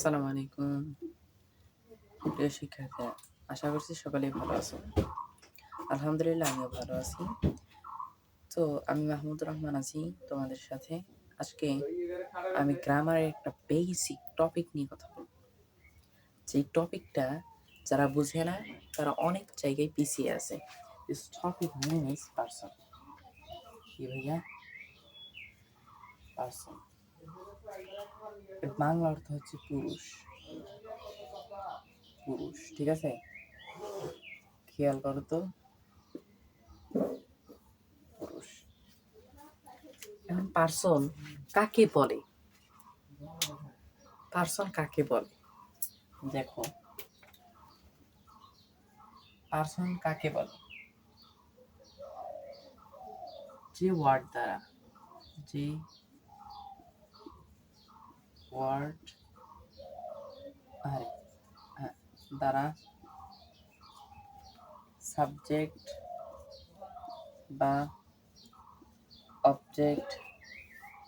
আসসালামু আলাইকুম প্রিয় শিক্ষার্থীরা, আশা করছি সকলেই ভালো আছো। আলহামদুলিল্লাহ আমিও ভালো আছি। তো আমি মাহমুদুর রহমান আছি তোমাদের সাথে। আজকে আমি গ্রামারের একটা বেসিক টপিক নিয়ে কথা বলব। যেই টপিকটা যারা বুঝে না তারা অনেক জায়গায় পিছিয়ে আছে। This topic name is person. কি ভাইয়া? পারসন এর বাংলা অর্থ হচ্ছে পুরুষ। পুরুষ, ঠিক আছে? খেয়াল করো তো, পুরুষ। এখন পার্সন কাকে বলে? পার্সন কাকে বলে? দেখো, পার্সন কাকে বলে? যে ওয়ার্ড দ্বারা দ্বারা সাবজেক্ট বা অবজেক্ট,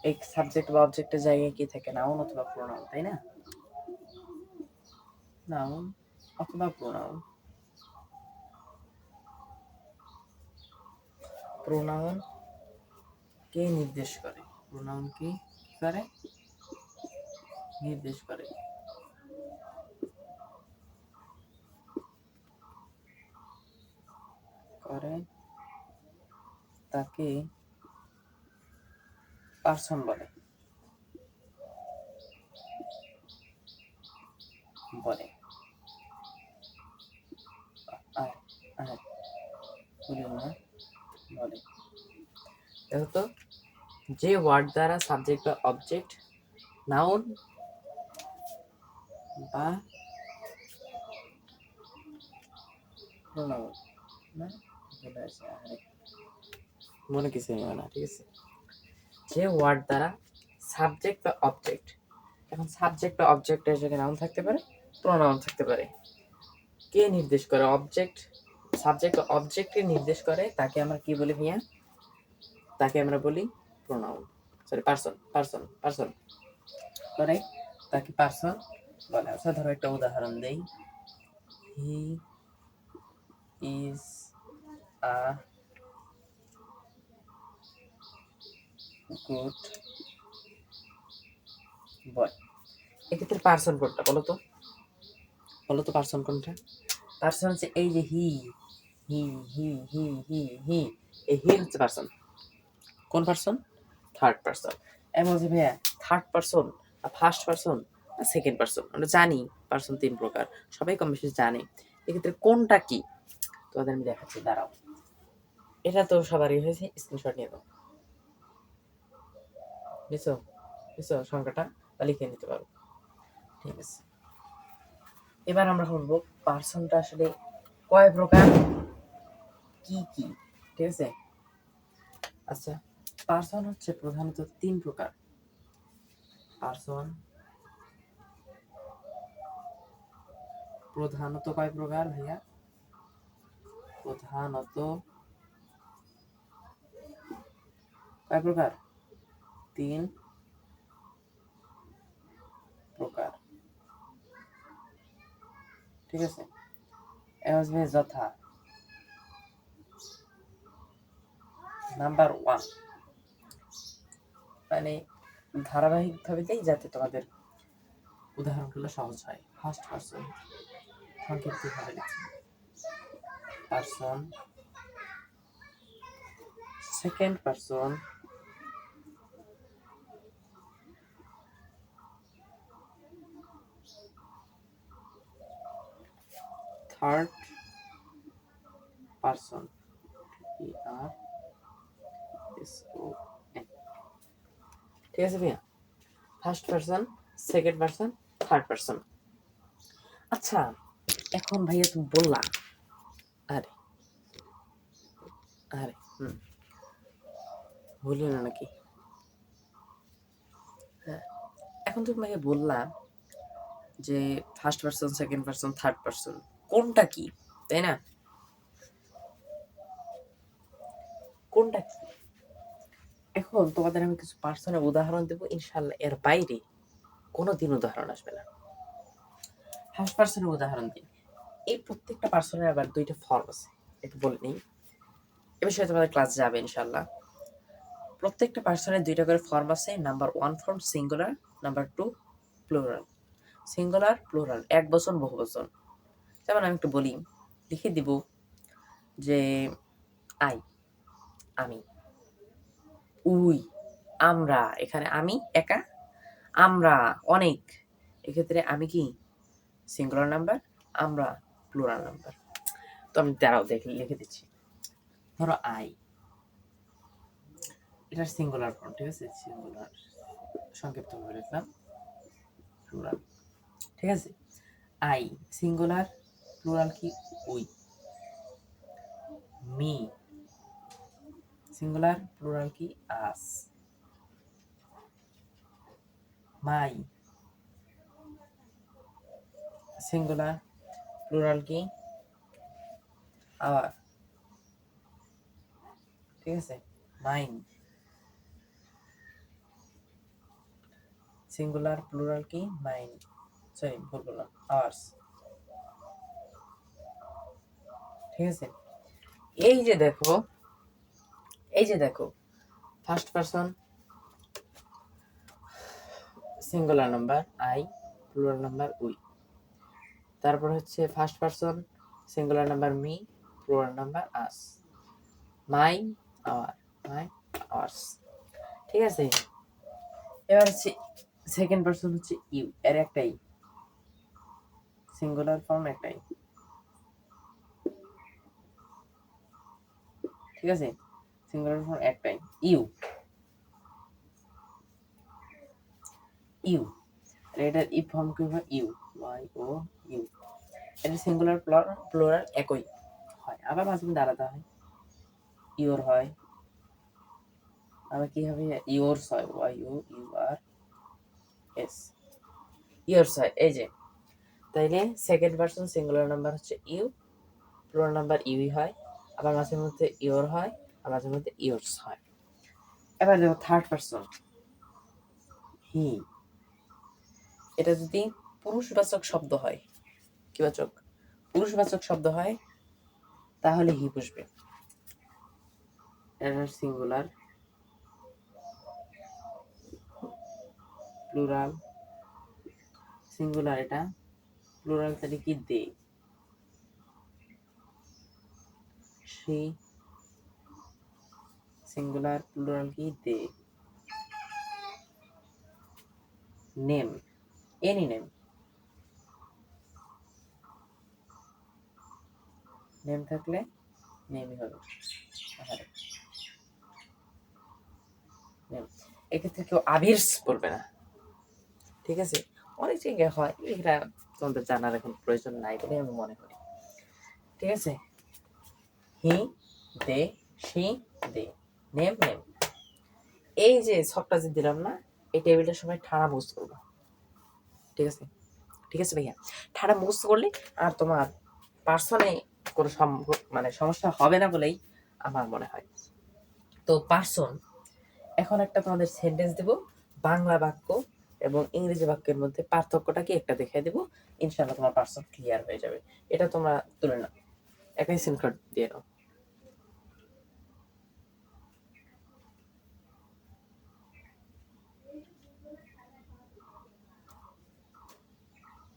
এই সাবজেক্ট বা অবজেক্টের জায়গায় কি থাকে? নাউন অথবা প্রোনাউন, তাই না? নাউন অথবা প্রোনাউন। প্রোনাউন কে নির্দেশ করে? প্রোনাউন কি করে? নির্দেশ করে। তাকে পার্সন বলে। বলে দেখো তো, যে ওয়ার্ড দ্বারা সাবজেক্ট বা অবজেক্ট, নাউন বা প্রোনাউন, না মনে কিছু নেই না, ঠিক আছে? যে ওয়ার্ড দ্বারা সাবজেক্ট বা অবজেক্ট, এখন সাবজেক্ট বা অবজেক্টের জায়গায় নাউন থাকতে পারে, প্রোনাউন থাকতে পারে। কে নির্দেশ করে? অবজেক্ট, সাবজেক্ট বা অবজেক্টকে নির্দেশ করে, তাকে আমরা কি বলি ভাইয়া? তাকে আমরা বলি প্রোনাউন, সরি পারসন। পারসন করে, তাকে পারসন বলে। আচ্ছা ধরো একটা উদাহরণ দেই। He is a good boy. এক্ষেত্রে পারসন কোনটা বলো তো? পারসন কোনটা? পারসন হচ্ছে এই যে হি হি হি হি হি হি, এই হি হচ্ছে পারসন। কোন পারসন? Third person. এমন যে ভাইয়া third person, first person, second person. আমরা জানি পারসন তিন প্রকার, সবাই কম বেশি জানে। এক্ষেত্রে কোনটা কি তোমাদের আমি দেখাচ্ছি, দাঁড়াও। এটা তো সবারই হয়েছে, স্ক্রিনশট নিয়ে দাও। বুঝছো? সংখ্যাটা লিখে নিতে পারো, ঠিক আছে? এবার আমরা বলবো পার্সনটা আসলে কয় প্রকার, কি কি, ঠিক আছে? আচ্ছা, পার্সন হচ্ছে প্রধানত তিন প্রকার। পার্সন প্রধানত কয় প্রকার ভাইয়া? প্রধানত কয় প্রকার? তিন প্রকার, ঠিক আছে? যথা নাম্বার ওয়ান, মানে ধারাবাহিকভাবে দেই যাতে তোমাদের উদাহরণগুলো সহজ হয়। ফার্স্ট পারসন, সংক্ষিপ্ত ভাবে লিখছি। Person, second person, third person. ঠিক আছে ভাইয়া? First person, second person, third person. আচ্ছা, এখন ভাইয়া তুমি বললা, আরে আরে ভুলে না নাকি? হ্যাঁ, এখন তুমি ভাইয়া বললা যে first person, second person, third person, কোনটা কি, তাই না? কোনটা কি? এখন তোমাদের আমি কিছু পার্সনের উদাহরণ দেবো, ইনশাল্লাহ এর বাইরে কোনোদিন উদাহরণ আসবে না। ফার্স্ট পার্সনের উদাহরণ দিই। এই প্রত্যেকটা পার্সনের আবার দুইটা ফর্ম আছে, একটু বলে নিই। এ বিষয়ে তোমাদের ক্লাস যাবে ইনশাল্লাহ। প্রত্যেকটা পার্সনের দুইটা করে ফর্ম আছে। Number 1 form singular, number 2 plural. Singular, plural, এক বচন, বহু বচন। যেমন আমি একটু বলি, লিখে দিব যে আই, আমি, উই, আমরা। এখানে আমি একা, আমরা অনেক। এক্ষেত্রে আমি কি সিঙ্গুলার নাম্বার, আমরা প্লুরাল নাম্বার। তো আমি তারাও লিখে দিচ্ছি। ধরো আই, এটা সিঙ্গুলার ফর্ম, ঠিক আছে? সিঙ্গুলার সংক্ষিপ্ত করে লিখলাম, প্লুরাল, ঠিক আছে? আই সিঙ্গুলার, প্লুরাল কি উই। মি সিঙ্গুলার, প্লুরাল কি আস। মাই সিঙ্গুলার, প্লুরাল কি আওয়ার, ঠিক আছে? মাইন সিঙ্গুলার, প্লুরাল কি মাইন, সরি ভুল বললাম, আওয়ার্স, ঠিক আছে? এই যে দেখো, এই যে দেখো, first person singular number I, plural number we. তারপর হচ্ছে first person singular number me, plural number us. My, our, my, ours, ঠিক আছে? এবার হচ্ছে সেকেন্ড পারসন হচ্ছে ইউ, এর একটাই সিঙ্গুলার ফর্ম, একটাই, ঠিক আছে? সিঙ্গুলার ফর্ম একটাই, ইউ, ইউ। এটার ই ফর্ম কি হবে? You, Y O U. এটা সিঙ্গুলার, প্লুরাল একই হয়, আবার মাঝে মধ্যে আলাদা হয়, ইউর হয়, আবার কি হবে? ইয়োরস হয়, Y U U R S, yours হয়। এই যে তাইলে সেকেন্ড পারসন সিঙ্গুলার নাম্বার হচ্ছে ইউ, প্লুরাল নাম্বার ইউই হয়, আবার মাঝে মধ্যে ইয়োর হয়, আর মাঝে মধ্যে ইয়োরস হয়। এবার দেখো থার্ড পারসন হি। এটা যদি পুরুষবাচক শব্দ হয়, কি বাচক? পুরুষবাচক শব্দ হয়, তাহলে হি বসবে। এটা সিঙ্গুলার, প্লুরাল, সিঙ্গুলার, এটা প্লুরাল, তাহলে কি দে, সি, সিঙ্গুলার, প্লুরাল কি দে। নেম, এনি নেম, নেম থাকলে নেমই হবে। নেম, এক্ষেত্রে কেউ আবির্স বলবে না, ঠিক আছে? অনেক জায়গায় হয়, এটা তোমাদের জানার এখন প্রয়োজন নাই বলে আমি মনে করি, ঠিক আছে? হি, দে, সি, দে, নেম, নেম। এই যে সবটা যে দিলাম না, এই টেবিলটার সময় ঠাড়া মুজ করবো, ঠিক আছে? ঠিক আছে ভাইয়া, ঠাড়া মুজ করলে আর তোমার পার্সনে কোনো মানে সমস্যা হবে না বলেই আমার মনে হয়। তো পার্সন, এখন একটা তোমাদের সেন্টেন্স দেব, বাংলা বাক্য এবং ইংরেজি বাক্যের মধ্যে পার্থক্যটা কি একটা দেখাই দেবো, ইনশাআল্লাহ তোমার পার্সন ক্লিয়ার হয়ে যাবে। এটা তোমরা তুলে নাও, একই স্ক্রিনশট দিয়ে নাও।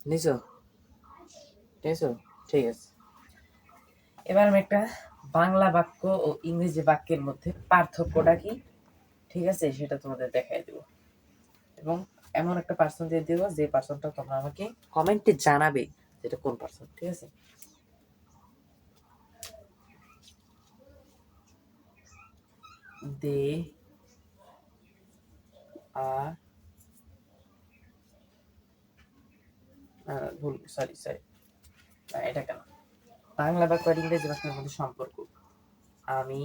নিছো? নিছো? ঠিক আছে। এবার আমি একটা বাংলা বাক্য ও ইংরেজি বাক্যের মধ্যে পার্থক্যটা কি, ঠিক আছে, সেটা তোমাদের দেখাই দেবো, এবং এমন একটা পার্সন দিয়ে দেবো যে পার্সনটা তোমরা আমাকে কমেন্টে জানাবে যেটা কোন পার্সন, ঠিক আছে? দে আর ভুল, সরি সরি, এটা কেন? বাংলা বাক্য আর ইংরেজি বাক্যের মধ্যে সম্পর্ক, আমি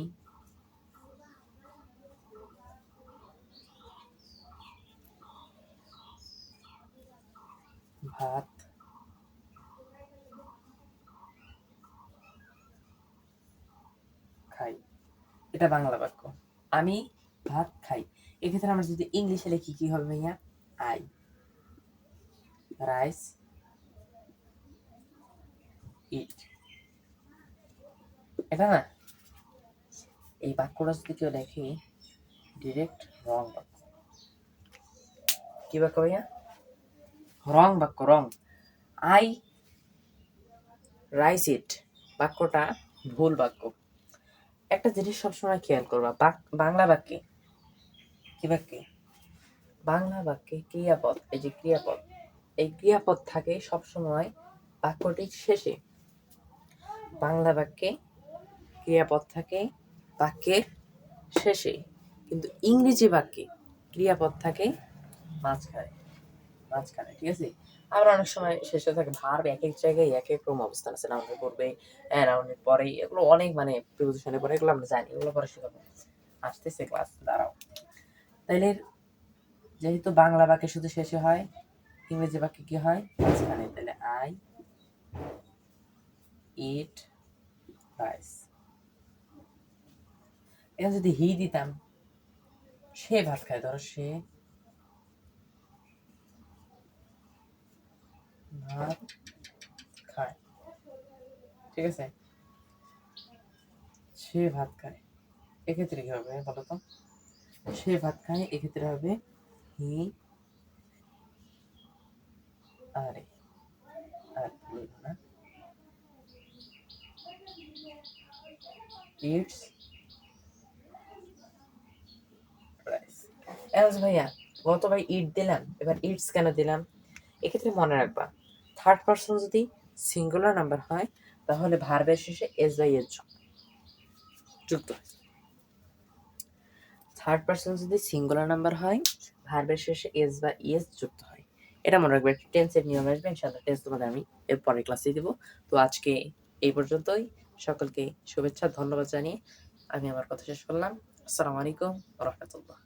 ভাত খাই, এটা বাংলা বাক্য। আমি ভাত খাই। এক্ষেত্রে আমরা যদি ইংলিশে লিখি কি হবে ভাইয়া? আই রাইস ইট, এটা না, এই বাক্যটা যদি কেউ দেখে ডিরেক্ট রং বাক্য। কি বাক্য ভাইয়া? রং বাক্য, রং। আই রাইস ইট বাক্যটা ভুল বাক্য। একটা জিনিস সবসময় খেয়াল করবা, বাংলা বাক্যে, কি বাক্যে? বাংলা বাক্যে ক্রিয়াপদ, এই যে ক্রিয়াপদ, এই ক্রিয়াপদ থাকে সবসময় বাক্যটির শেষে। বাংলা বাক্যে ক্রিয়াপদ থাকে বাক্যের শেষে, কিন্তু ইংরেজি বাক্যে ক্রিয়াপদ থাকে মাঝখানে, মাঝখানে, ঠিক আছে? আবার অনেক সময় শেষে থাকে ভার্ব, এক এক জায়গায় এক এক রকম অবস্থান আছে, নাউনের পূর্বে, নাউনের পরে, এগুলো অনেক মানে প্রিপোজিশনের পরে, এগুলো আমরা জানি, এগুলো পরে শেখাবো, আসতেছে ক্লাস, দাঁড়াও। তাইলে যেহেতু বাংলা বাক্যে শুধু শেষে হয়, ইংরেজি বাক্যে কি হয়? মাঝখানে। তাহলে আই ইট রাইস। এখানে যদি হি দিতাম, সে ভাত খায়, ধরো সে ভাত খায়, ঠিক আছে? সে ভাত খায়, এক্ষেত্রে কি হবে বলো তো? সে ভাত খায়, এক্ষেত্রে হবে হি, আরে আর বলবো না, ইটস রাইস। এখন ভাইয়া গতবার ইট দিলাম, এবার ইটস কেন দিলাম? এক্ষেত্রে মনে রাখবা, থার্ড পারসন যদি সিঙ্গুলার নাম্বার হয় তাহলে ভার্বের শেষে এস বাই এস যুক্ত হয়। থার্ড পারসন যদি সিঙ্গুলার নাম্বার হয়, ভার্বের শেষে এস বা ইএস যুক্ত হয়। এটা মনে রাখবে, টেন্সের নিয়ম আসবে ইনশাআল্লাহ, টেন্স তোমাদের আমি এর পরের ক্লাসে দেবো। তো আজকে এই পর্যন্তই, সকলকে শুভেচ্ছা, ধন্যবাদ জানিয়ে আমি আমার কথা শেষ করলাম। আসসালামু আলাইকুম ওয়া রাহমাতুল্লাহ।